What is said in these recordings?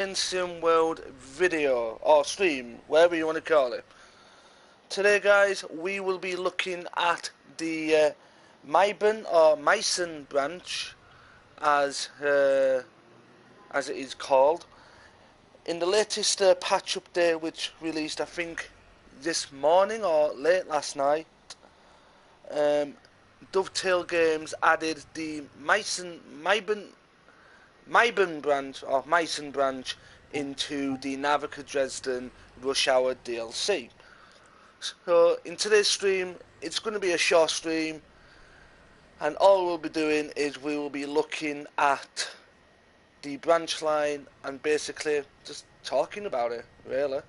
Sim World video or stream, whatever you want to call it. Today, guys, we will be looking at the Meißen branch, as it is called, in the latest patch update, which released, I think, this morning or late last night. Dovetail Games added the Meißen branch into the Nahverkher Dresden Rush Hour DLC. So in today's stream, it's going to be a short stream, and all we'll be doing is we will be looking at the branch line and basically just talking about it, really.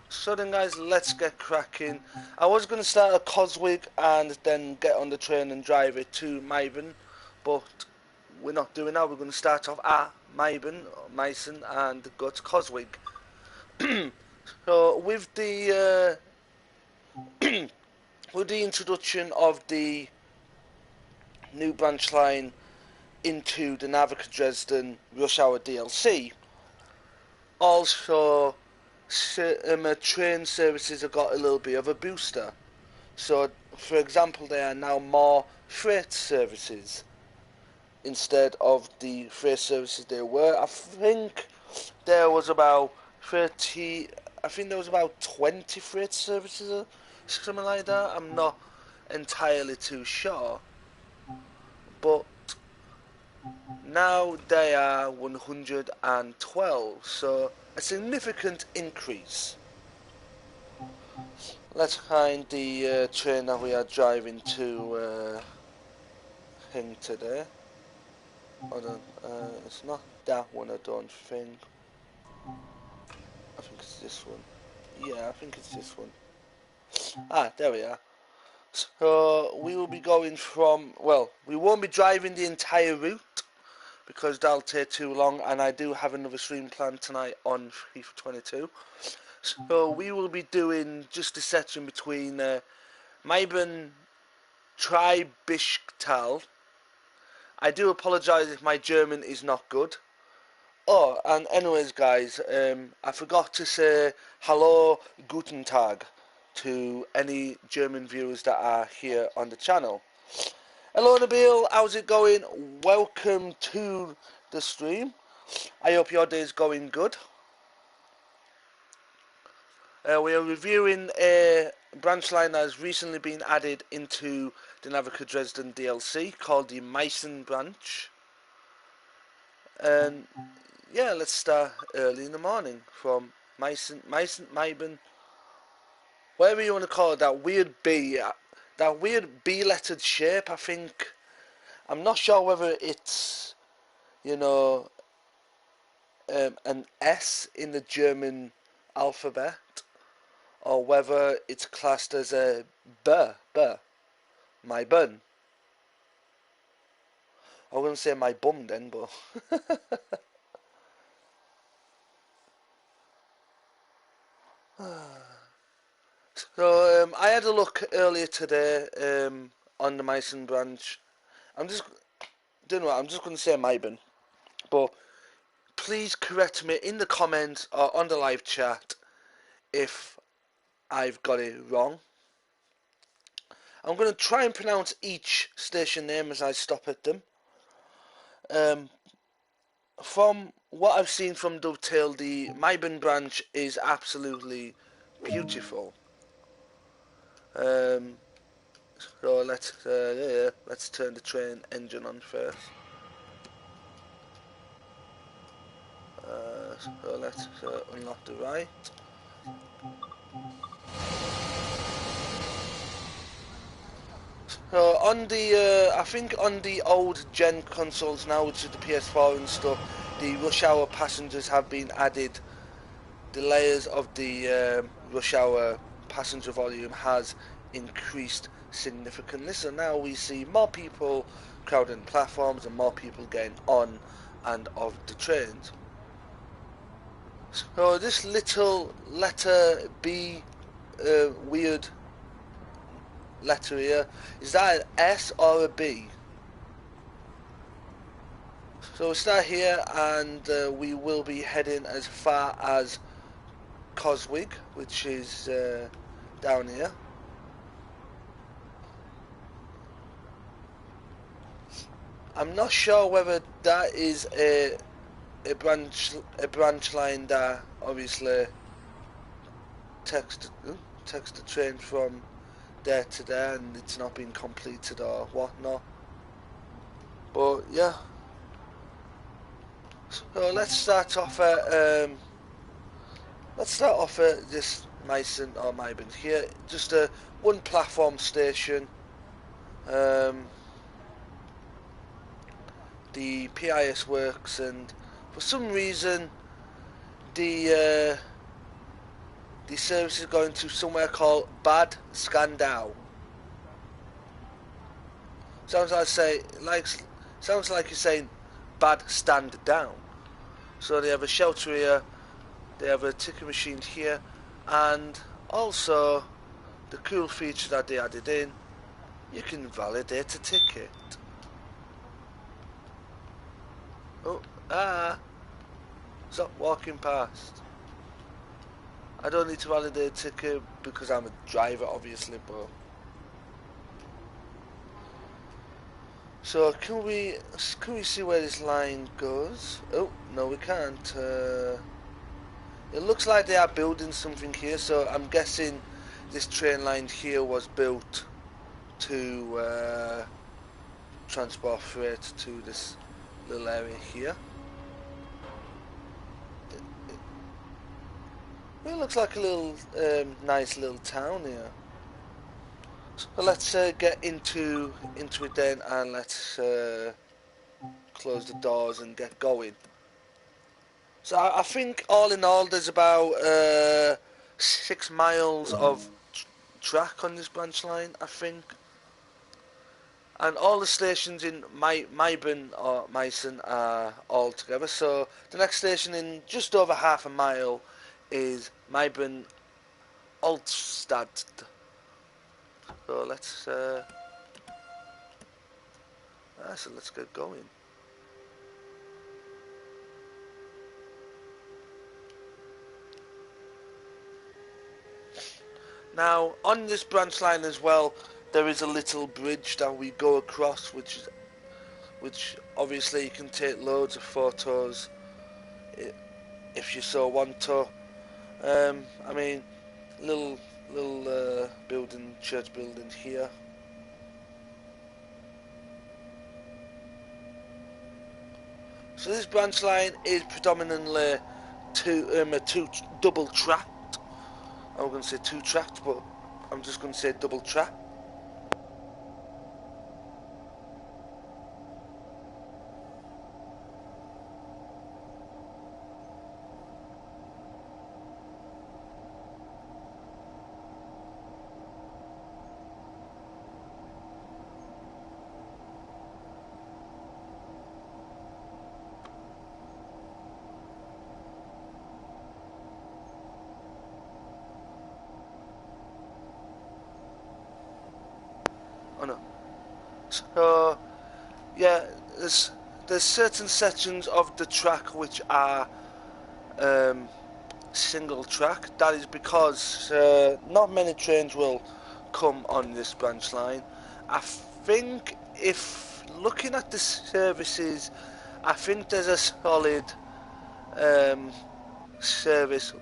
So then, guys, let's get cracking. I was going to start at Coswig and then get on the train and drive it to Meißen, but we're not doing that. We're going to start off at Meißen, and go to Coswig. So with the with the introduction of the new branch line into the Nahverkher Dresden Rush Hour DLC, also train services have got a little bit of a booster. So, for example, there are now more freight services instead of the freight services there were. I think there was about 30. I think there was about 20 freight services or something like that. I'm not entirely too sure, but now they are 112, so a significant increase. Let's find the train that we are driving to Hing today. Hold on, it's not that one, I don't think. I think it's this one. Yeah, I think it's this one. Ah, there we are. So we will be going from, well, we won't be driving the entire route because that'll take too long, and I do have another stream planned tonight on FIFA 22. So we will be doing just a section between Meißen Triebistal. I do apologise if my German is not good. Oh, and anyways, guys, I forgot to say hello, guten Tag to any German viewers that are here on the channel. Hello, Nabil, how's it going? Welcome to the stream. I hope your day is going good. We are reviewing a branch line that has recently been added into the Nahverkher Dresden DLC called the Meißen branch. And yeah, let's start early in the morning from Meißen, whatever you want to call it, that weird B-lettered shape, I think. I'm not sure whether it's, you know, an S in the German alphabet, or whether it's classed as a my bun. I wouldn't say my bum then, but so I had a look earlier today on the Meißen branch. I'm just going to say Meißen, but please correct me in the comments or on the live chat if I've got it wrong. I'm going to try and pronounce each station name as I stop at them. From what I've seen from Dovetail, the Meißen branch is absolutely beautiful. So let's turn the train engine on first. So let's unlock the right. On the, I think on the old gen consoles now, which is the PS4 and stuff, the rush hour passengers have been added. The layers of the rush hour passenger volume has increased significantly. So now we see more people crowding platforms and more people getting on and off the trains. So this little letter B, weird letter here, is that an S or a B? So we start here, and we will be heading as far as Coswig, which is down here. I'm not sure whether that is a branch line that obviously takes the train from there to there, and it's not been completed or whatnot. But yeah. So let's start off at this Meißen or Meißen here. Just a one platform station. The PIS works, and for some reason the service is going to somewhere called Bad Scandau. Sounds like you're saying Bad Stand Down. So they have a shelter here, they have a ticket machine here, and also the cool feature that they added in, you can validate a ticket. Stop walking past. I don't need to validate a ticket because I'm a driver, obviously, but... So can we see where this line goes? Oh no, we can't. It looks like they are building something here, so I'm guessing this train line here was built to transport freight to this little area here. It looks like a little nice little town here. So let's get into it then, and let's close the doors and get going. So I think all in all there's about 6 miles of track on this branch line, I think. And all the stations in Meißen or Meißen are all together. So the next station in just over half a mile is Meißen Altstadt. So let's get going. Now on this branch line as well, there is a little bridge that we go across, which obviously you can take loads of photos if you so want to. I mean, little building, church building here. So this branch line is predominantly double tracked. I was going to say two tracked, but I'm just going to say double tracked. Oh no. So yeah, there's certain sections of the track which are single track. That is because not many trains will come on this branch line. I think if looking at the services, I think there's a solid service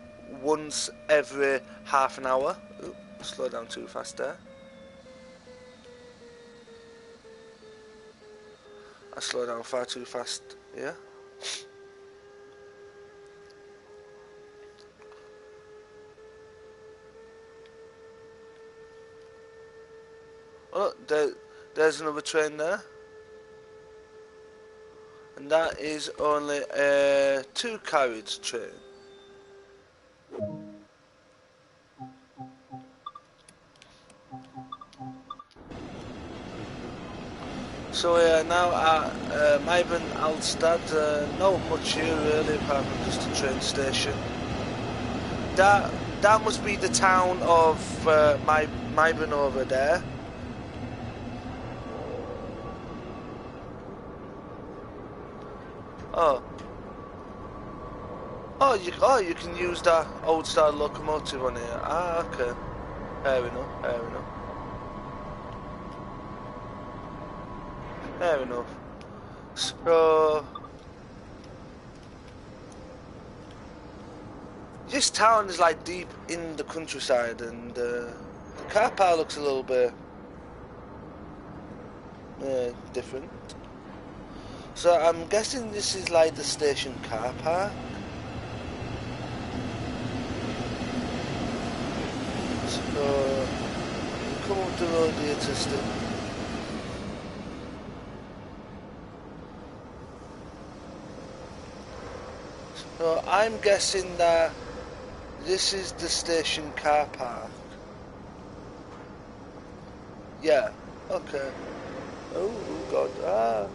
once every half an hour. Ooh, slow down too fast there. I slow down far too fast, yeah. Oh, there's another train there. And that is only a 2-carriage train. So now at Meißen Altstadt, not much here really, apart from just a train station. That must be the town of Meißen over there. Oh. You can use that old style locomotive on here. Ah, okay. Fair enough, fair enough. Fair enough. So this town is like deep in the countryside, and the car park looks a little bit different. So I'm guessing this is like the station car park. So come up the road here to still. So I'm guessing that this is the station car park. Yeah, okay. Oh god, ah.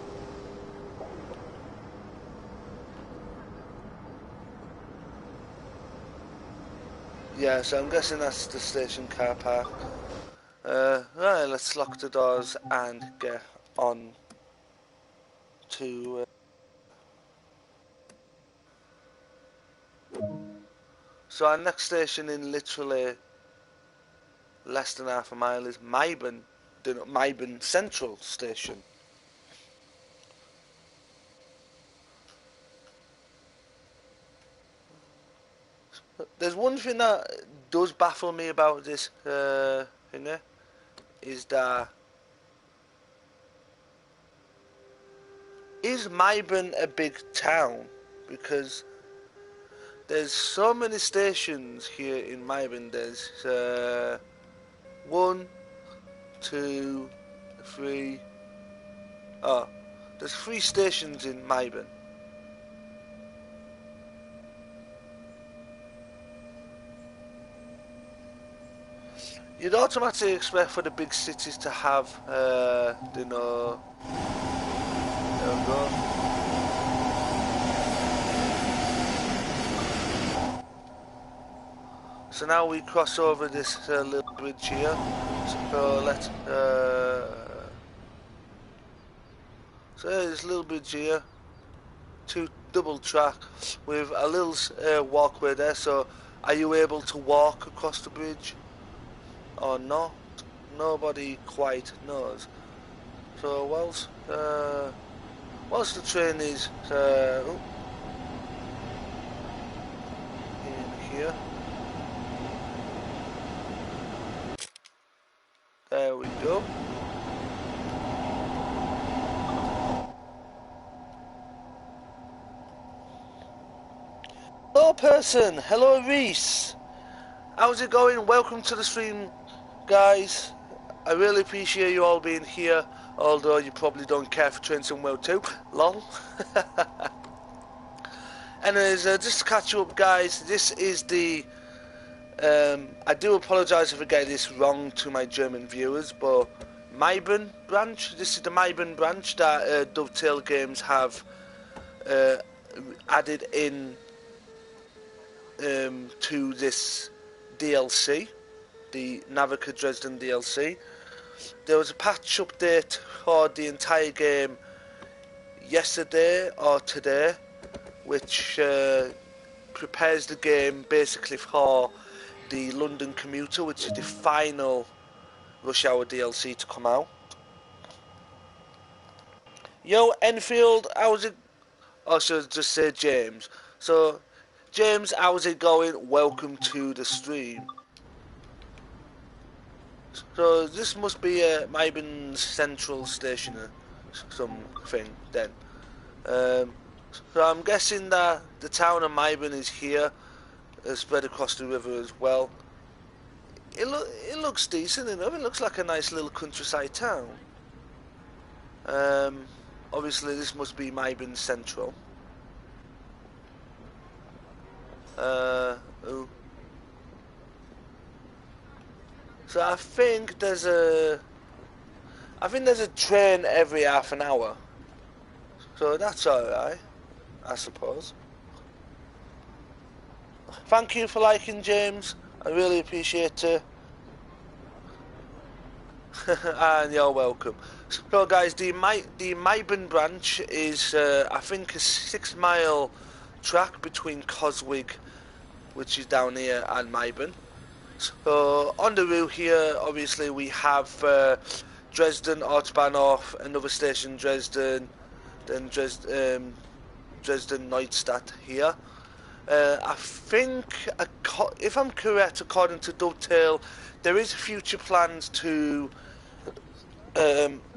Yeah, so I'm guessing that's the station car park. Right, let's lock the doors and get on to... So our next station in literally less than half a mile is Meißen, the Meißen Central Station. There's one thing that does baffle me about this thingy, is that is Meißen a big town? Because there's so many stations here in Meißen. There's 1, 2, 3. Oh, there's 3 stations in Meißen. You'd automatically expect for the big cities to have, you know, there we go. So now we cross over this little bridge here. So let's, so there's this little bridge here, 2 double track with a little walkway there. So are you able to walk across the bridge or not? Nobody quite knows. So whilst the train is in here, there we go. Hello person, hello Reese. How's it going? Welcome to the stream, guys. I really appreciate you all being here, although you probably don't care for Train Sim World 2. Lol. Anyways, just to catch you up, guys, this is the... I do apologise if I get this wrong to my German viewers, but Meißen branch. This is the Meißen branch that Dovetail Games have added in to this DLC, the Nahverkher Dresden DLC. There was a patch update for the entire game yesterday or today, which prepares the game basically for the London Commuter, which is the final Rush Hour DLC to come out. Yo, Enfield, how's it? Oh, should I just say James? So, James, how's it going? Welcome to the stream. So, this must be a Meißen Central Station or something then. So, I'm guessing that the town of Meißen is here, spread across the river as well. It looks decent enough. It looks like a nice little countryside town. Obviously, this must be Meißen Central. Oh. So I think there's a train every half an hour. So that's alright, I suppose. Thank you for liking, James. I really appreciate it. And you're welcome. So guys, the Meißen branch is I think a 6 mile track between Coswig, which is down here, and Meißen. So on the route here, obviously we have Dresden, Ortsbahnhof, another station Dresden, then Dresden Neustadt here. I think, if I'm correct, according to Dovetail, there is future plans to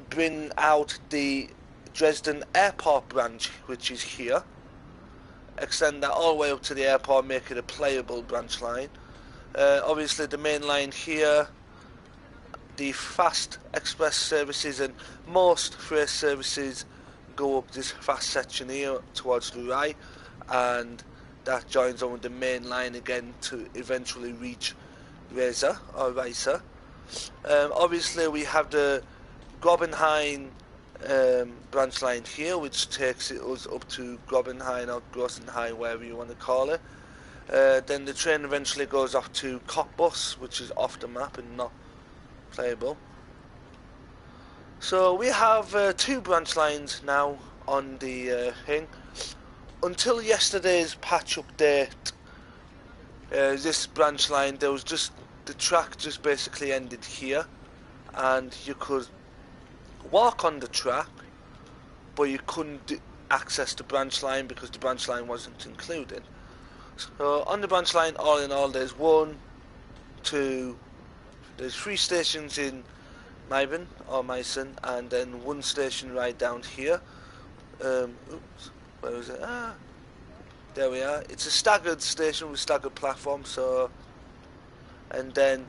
bring out the Dresden Airport branch, which is here. Extend that all the way up to the airport, make it a playable branch line. Obviously the main line here, the fast express services and most freight services go up this fast section here towards the right, and that joins on with the main line again to eventually reach Weser or Weiser. Obviously we have the Grobenhain branch line here, which takes us up to Grobenhain or Grossenhain, whatever you want to call it. Then the train eventually goes off to Cottbus, which is off the map and not playable. So we have 2 branch lines now on the thing. Until yesterday's patch update, this branch line, there was just the track just basically ended here, and you could walk on the track, but you couldn't access the branch line because the branch line wasn't included. So on the branch line, all in all, there's 3 stations in Meißen or Meißen, and then 1 station right down here. Oops, where is it? There we are. It's a staggered station with staggered platforms. So, and then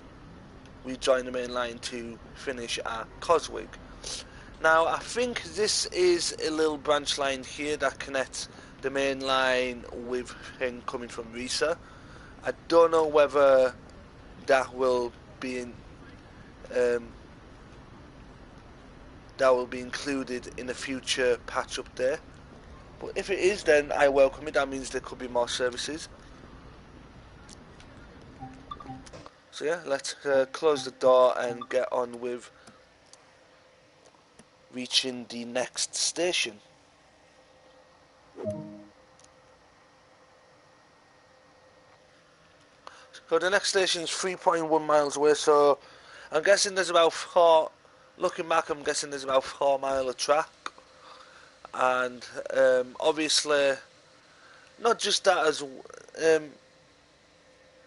we join the main line to finish at Coswig. Now I think this is a little branch line here that connects the main line with him coming from Riesa. I don't know whether that will be included in a future patch update. But if it is, then I welcome it. That means there could be more services. So yeah, let's close the door and get on with reaching the next station. So the next station is 3.1 miles away, so I'm guessing there's about 4, looking back, I'm guessing there's about 4 miles of track. And obviously, not just that, as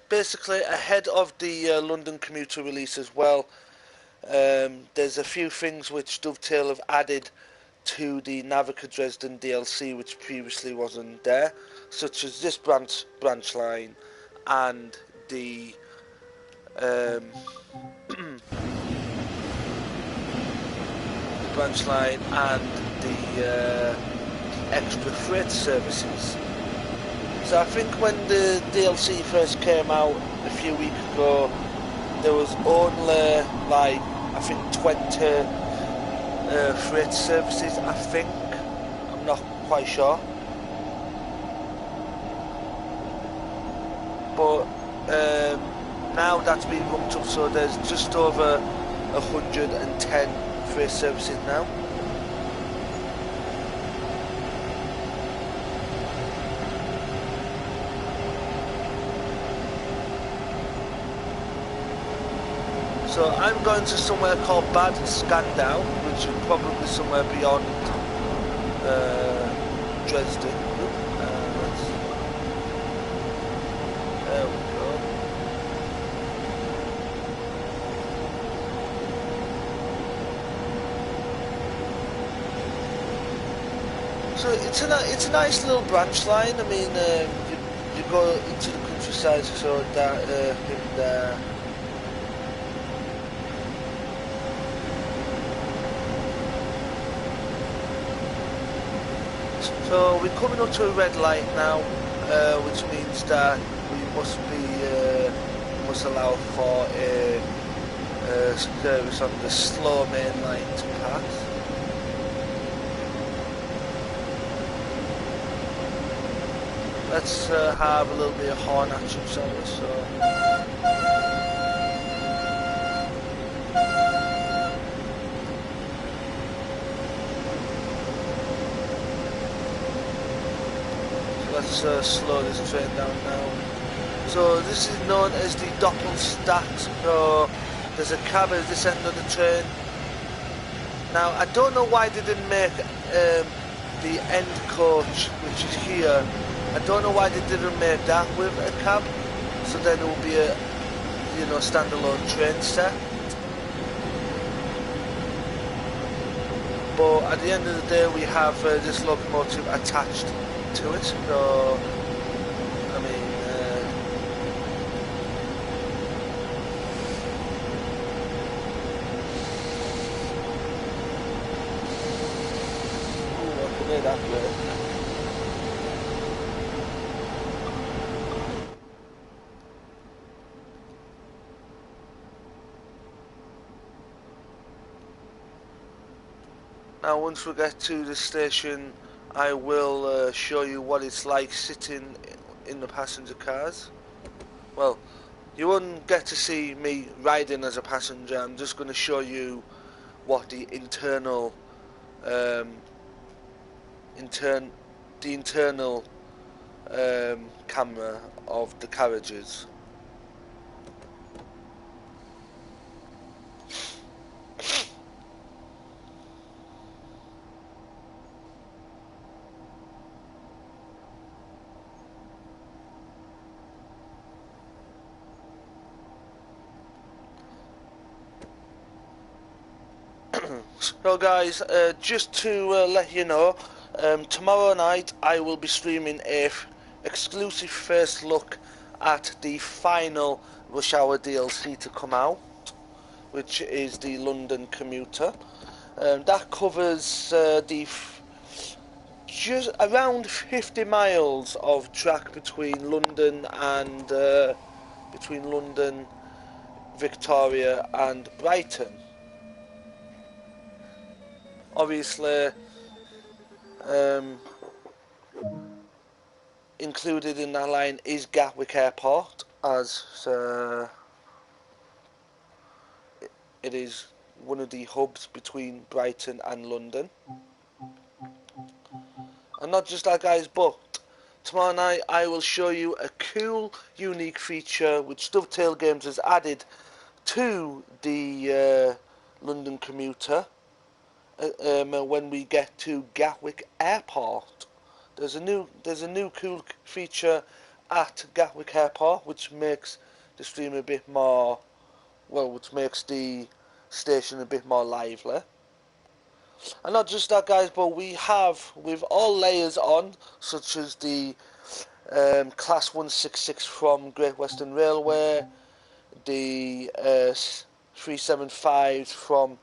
basically ahead of the London commuter release as well, there's a few things which Dovetail have added to the Nahverkher Dresden DLC which previously wasn't there, such as this branch line and the branch line and the extra freight services. So I think when the DLC first came out a few weeks ago, there was only like, I think 20 freight services, I think. I'm not quite sure. But now that's been bumped up, so there's just over 110 freight services now. So I'm going to somewhere called Bad Scandau, which is probably somewhere beyond Dresden. There we go. So it's a nice little branch line. I mean, you go into the countryside, so that in there. So we're coming up to a red light now, which means that we must allow for a service on the slow main line to pass. Let's have a little bit of horn action, shall we? So let's slow this train down now. So this is known as the Doppelstadt. So there's a cab at this end of the train. Now I don't know why they didn't make the end coach, which is here. I don't know why they didn't make that with a cab. So then it will be a, you know, standalone train set. But at the end of the day, we have this locomotive attached to it. So I mean, ooh, I can hear that bit. Now once we get to the station, I will show you what it's like sitting in the passenger cars. Well, you won't get to see me riding as a passenger. I'm just going to show you what the internal camera of the carriages. So guys, just to let you know, tomorrow night I will be streaming a exclusive first look at the final Rush Hour DLC to come out, which is the London Commuter. That covers just around 50 miles of track between London and Victoria and Brighton. Obviously, included in that line is Gatwick Airport, as it is one of the hubs between Brighton and London. And not just that, guys, but tomorrow night I will show you a cool, unique feature which Dovetail Games has added to the London Commuter. When we get to Gatwick Airport, there's a new cool feature at Gatwick Airport which makes the stream a bit more, well, which makes the station a bit more lively. And not just that, guys, but we have, with all layers on, such as the Class 166 from Great Western Railway, the 375s from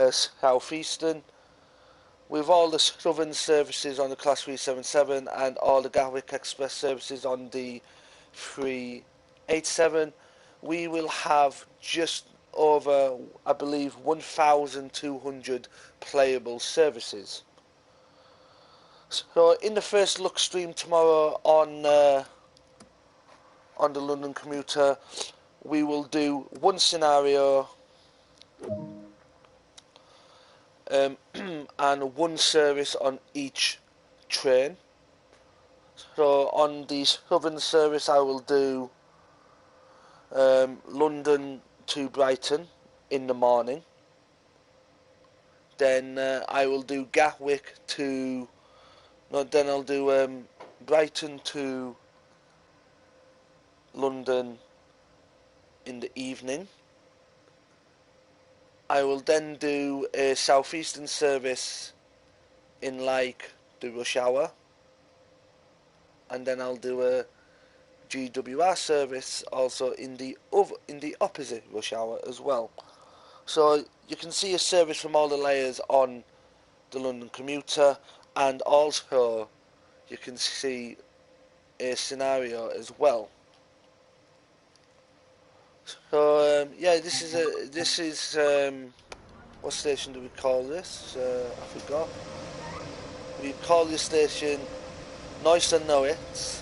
South Eastern, with all the Southern services on the Class 377 and all the Gatwick Express services on the 387, we will have just over, I believe, 1,200 playable services. So in the first look stream tomorrow on the London Commuter, we will do one scenario and one service on each train. So on the Southern service I will do London to Brighton in the morning. Then I will do Gatwick to... No, then I'll do Brighton to London in the evening. I will then do a southeastern service in like the rush hour, and then I'll do a GWR service also in the opposite rush hour as well. So you can see a service from all the layers on the London Commuter, and also you can see a scenario as well. So yeah, this is what station do we call this? I forgot. We call this station Meißen Neuitz.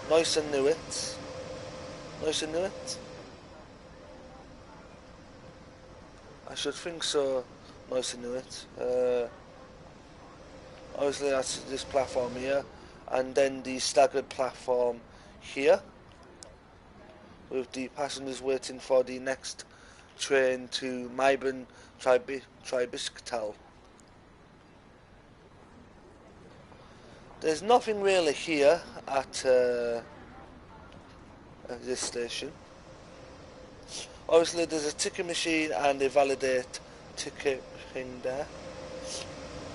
Meißen Neuitz. Meißen Neuitz. I should think so. Meißen Neuitz. Obviously that's this platform here, and then the staggered platform here, with the passengers waiting for the next train to Meißen Tribistal. There's nothing really here at this station. Obviously there's a ticket machine and a validate ticket thing there.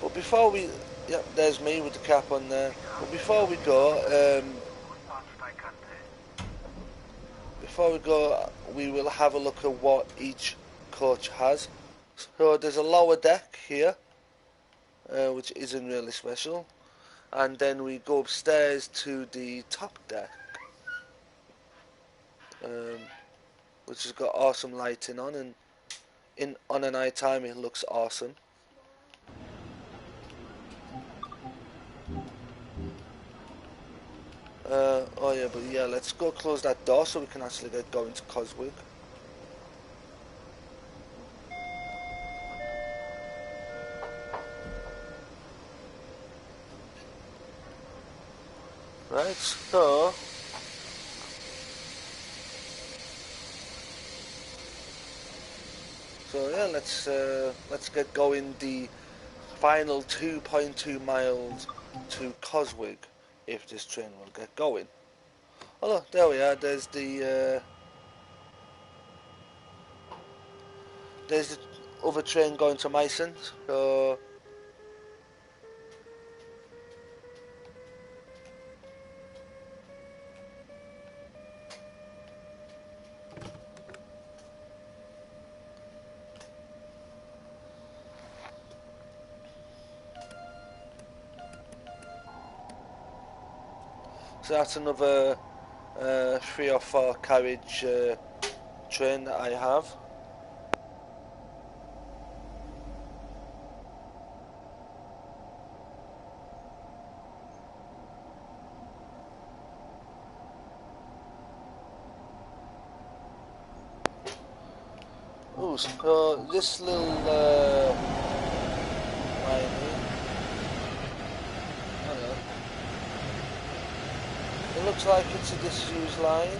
But before we... Yep, there's me with the cap on there. But before we go, we will have a look at what each coach has. So there's a lower deck here, which isn't really special. And then we go upstairs to the top deck, which has got awesome lighting on, and on a night time it looks awesome. Oh yeah, but yeah, let's go close that door so we can actually get going to Coswig. Right, so yeah, let's get going the final 2.2 miles to Coswig, if this train will get going. Oh look, there we are. There's the other train going to Meißen. So that's another 3 or 4 carriage train that I have. Oh, so this little line here, I don't know. It looks like it's a disused line.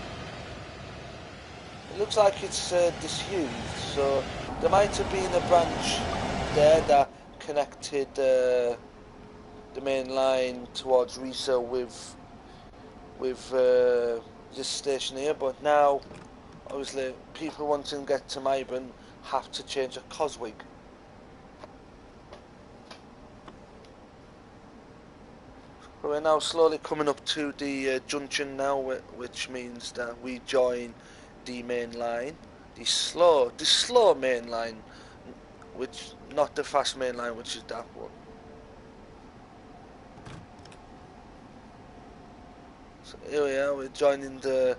It looks like it's disused, so there might have been a branch there that connected the main line towards Riesa with this station here, but now obviously people wanting to get to Meißen have to change at Coswig. We're now slowly coming up to the junction now, which means that we join the main line, the slow main line, which not the fast main line, which is that one. So here we are, we're joining the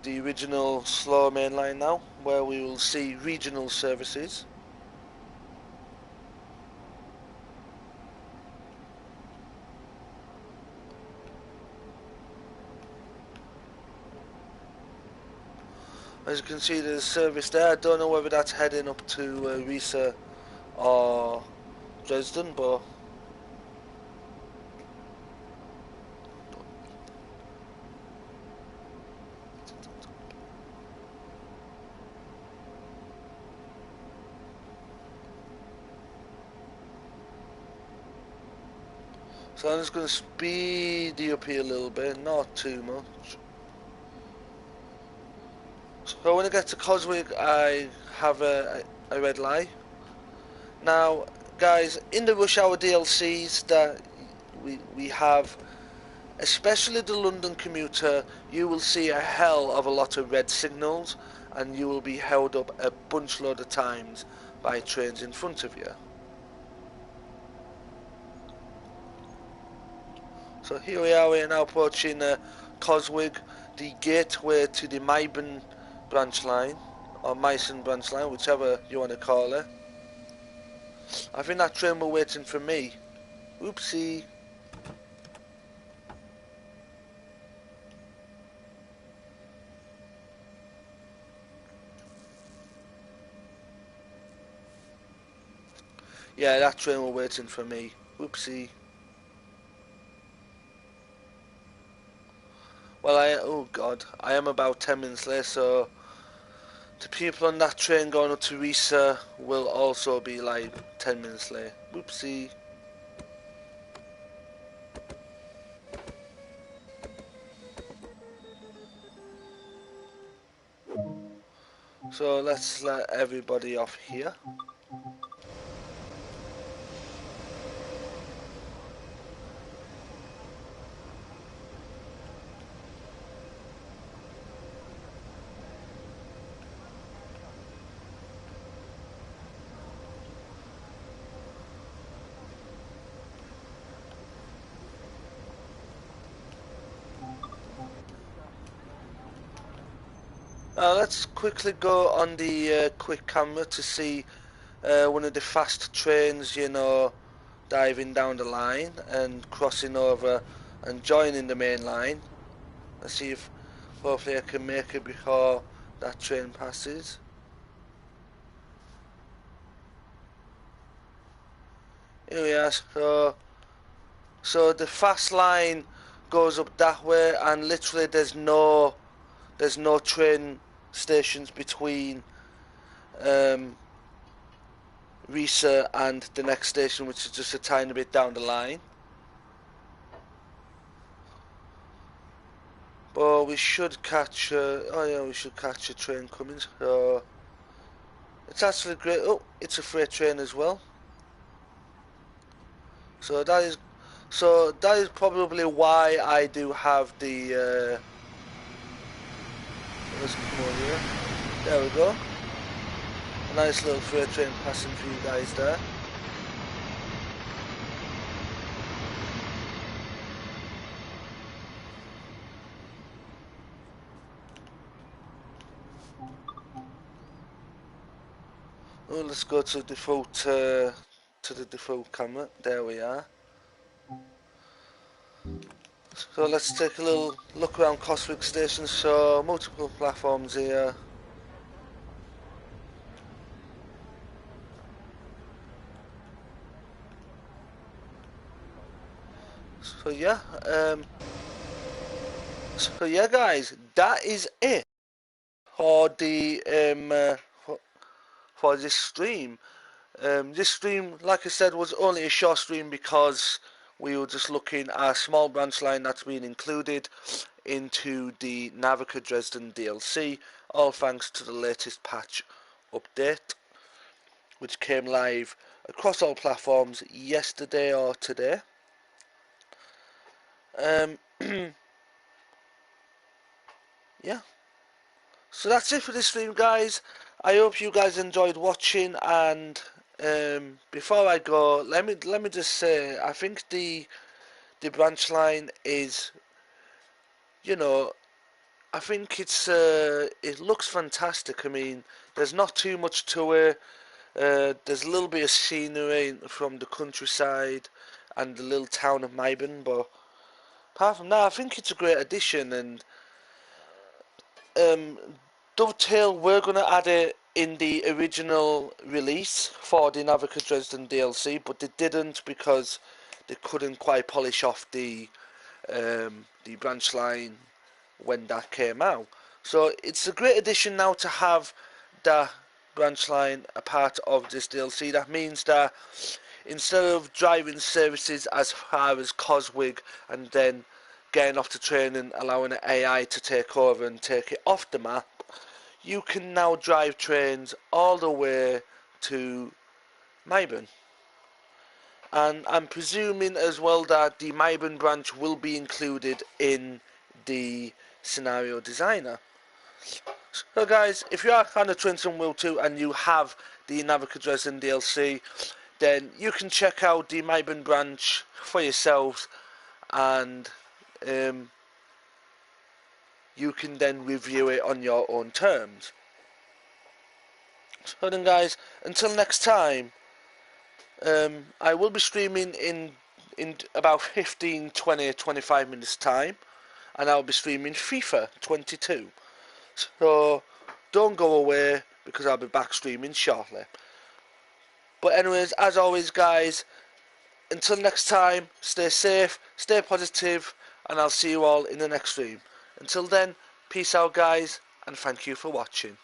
original slow main line now, where we will see regional services. As you can see, there's a service there. I don't know whether that's heading up to Riesa or Dresden, but so I'm just going to speed you up here a little bit, not too much. So when I get to Coswig, I have a red light. Now, guys, in the rush hour DLCs that we have, especially the London commuter, you will see a hell of a lot of red signals, and you will be held up a bunch load of times by trains in front of you. So here we are now approaching Coswig, the gateway to the Meißen branch line, or Meißen branch line, whichever you want to call it. I think that train was waiting for me. Oopsie. Yeah, that train was waiting for me. Oopsie. Well, oh god, I am about 10 minutes late, so the people on that train going up to Risa will also be like 10 minutes late. Whoopsie. So let's let everybody off here. Let's quickly go on the quick camera to see one of the fast trains, you know, diving down the line and crossing over and joining the main line. Let's see if hopefully I can make it before that train passes. Here we are. So the fast line goes up that way, and literally there's no train stations between Risa and the next station, which is just a tiny bit down the line. But we should catch we should catch a train coming. So it's actually great. Oh, it's a freight train as well. So that is probably why I do have the let's come over here. There we go. A nice little freight train passing for you guys there. Oh, let's go to default to the default camera. There we are. So let's take a little look around Coswick Station. So multiple platforms here. So yeah, guys, that is it for the for this stream. This stream, like I said, was only a short stream because we were just looking at a small branch line that's been included into the Nahverkher Dresden DLC, all thanks to the latest patch update, which came live across all platforms yesterday or today. Yeah. So that's it for this stream, guys. I hope you guys enjoyed watching, and before I go, let me just say, I think the branch line is, you know, I think it looks fantastic. I mean, there's not too much to it. There's a little bit of scenery from the countryside and the little town of Meißen, but apart from that, I think it's a great addition. And um, Dovetail, we're going to add it in the original release for the Nahverkher Dresden DLC, but they didn't because they couldn't quite polish off the branch line when that came out. So it's a great addition now to have that branch line a part of this DLC. That means that instead of driving services as far as Coswig and then getting off the train and allowing the AI to take over and take it off the map, you can now drive trains all the way to Meißen. And I'm presuming as well that the Meißen branch will be included in the scenario designer. So guys, if you are a fan of Trains and Will 2 and you have the Nahverkher Dresden DLC, then you can check out the Meißen branch for yourselves, and you can then review it on your own terms. So then guys, until next time, I will be streaming in about 15, 20, 25 minutes time, and I'll be streaming FIFA 22. So don't go away because I'll be back streaming shortly. But anyways, as always guys, until next time, stay safe, stay positive, and I'll see you all in the next stream. Until then, peace out guys, and thank you for watching.